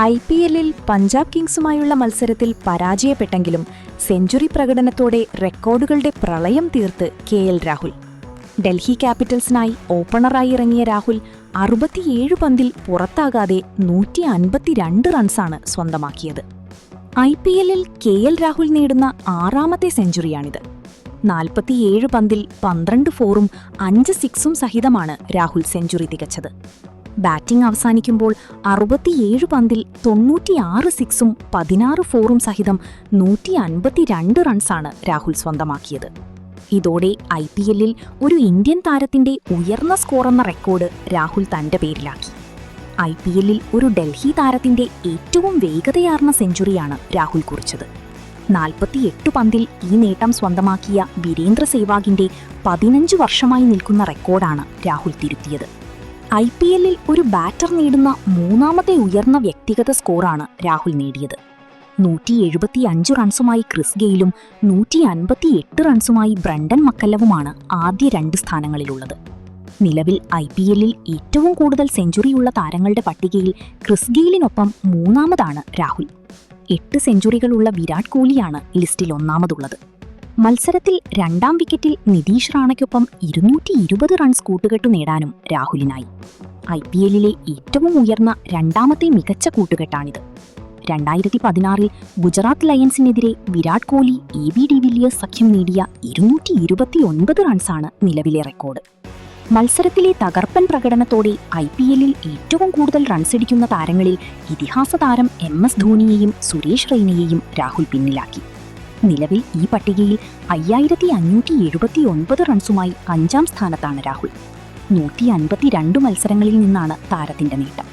IPL-ൽ പഞ്ചാബ് കിങ്സുമായുള്ള മത്സരത്തിൽ പരാജയപ്പെട്ടെങ്കിലും സെഞ്ചുറി പ്രകടനത്തോടെ റെക്കോർഡുകളുടെ പ്രളയം തീർത്ത് KL രാഹുൽ. ഡൽഹി ക്യാപിറ്റൽസിനായി ഓപ്പണറായി ഇറങ്ങിയ രാഹുൽ 67 പന്തിൽ പുറത്താകാതെ 152 റൺസാണ് സ്വന്തമാക്കിയത്. IPL-ൽ KL രാഹുൽ നേടുന്ന 6ാമത്തെ സെഞ്ചുറിയാണിത്. 47 പന്തിൽ 12 ഫോറും 5 സിക്സും സഹിതമാണ് രാഹുൽ സെഞ്ചുറി തികച്ചത്. ബാറ്റിംഗ് അവസാനിക്കുമ്പോൾ 67 പന്തിൽ 96 സിക്സും 16 ഫോറും സഹിതം 152 റൺസാണ് രാഹുൽ സ്വന്തമാക്കിയത്. ഇതോടെ IPL-ൽ ഒരു ഇന്ത്യൻ താരത്തിന്റെ ഉയർന്ന സ്കോറെന്ന റെക്കോർഡ് രാഹുൽ തന്റെ പേരിലാക്കി. IPL-ൽ ഒരു ഡൽഹി താരത്തിന്റെ ഏറ്റവും വേഗതയാർന്ന സെഞ്ചുറിയാണ് രാഹുൽ കുറിച്ചത്. 48 പന്തിൽ ഈ നേട്ടം സ്വന്തമാക്കിയ വീരേന്ദ്ര സേവാഗിന്റെ 15 വർഷമായി നിൽക്കുന്ന റെക്കോർഡാണ് രാഹുൽ തിരുത്തിയത്. IPL-ൽ ഒരു ബാറ്റർ നേടുന്ന 3ാമത്തെ ഉയർന്ന വ്യക്തിഗത സ്കോറാണ് രാഹുൽ നേടിയത്. 175 റൺസുമായി ക്രിസ് ഗെയിലും 158 റൺസുമായി ബ്രണ്ടൻ മക്കല്ലവുമാണ് ആദ്യ 2 സ്ഥാനങ്ങളിലുള്ളത്. നിലവിൽ IPL-ൽ ഏറ്റവും കൂടുതൽ സെഞ്ചുറിയുള്ള താരങ്ങളുടെ പട്ടികയിൽ ക്രിസ് ഗെയിലിനൊപ്പം 3ാമതാണ് രാഹുൽ. 8 സെഞ്ചുറികളുള്ള വിരാട് കോഹ്ലിയാണ് ലിസ്റ്റിൽ 1ാമതുള്ളത്. മത്സരത്തിൽ 2ാം വിക്കറ്റിൽ നിതീഷ് റാണയ്ക്കൊപ്പം 220 റൺസ് കൂട്ടുകെട്ടു നേടാനും രാഹുലിനായി. IPL-ലെ ഏറ്റവും ഉയർന്ന 2ാമത്തെ മികച്ച കൂട്ടുകെട്ടാണിത്. 2016-ൽ ഗുജറാത്ത് ലയൺസിനെതിരെ വിരാട് കോഹ്ലി AB ഡിവില്ലിയേഴ്സ് സഖ്യം നേടിയ 229 റൺസാണ് നിലവിലെ റെക്കോർഡ്. മത്സരത്തിലെ തകർപ്പൻ പ്രകടനത്തോടെ IPL-ൽ ഏറ്റവും കൂടുതൽ റൺസടിക്കുന്ന താരങ്ങളിൽ ഇതിഹാസ താരം MS ധോണിയെയും സുരേഷ് റെയ്നയെയും രാഹുൽ പിന്നിലാക്കി. നിലവിൽ ഈ പട്ടികയിൽ 5579 റൺസുമായി 5ാം സ്ഥാനത്താണ് രാഹുൽ. 152 മത്സരങ്ങളിൽ നിന്നാണ് താരത്തിന്റെ നേട്ടം.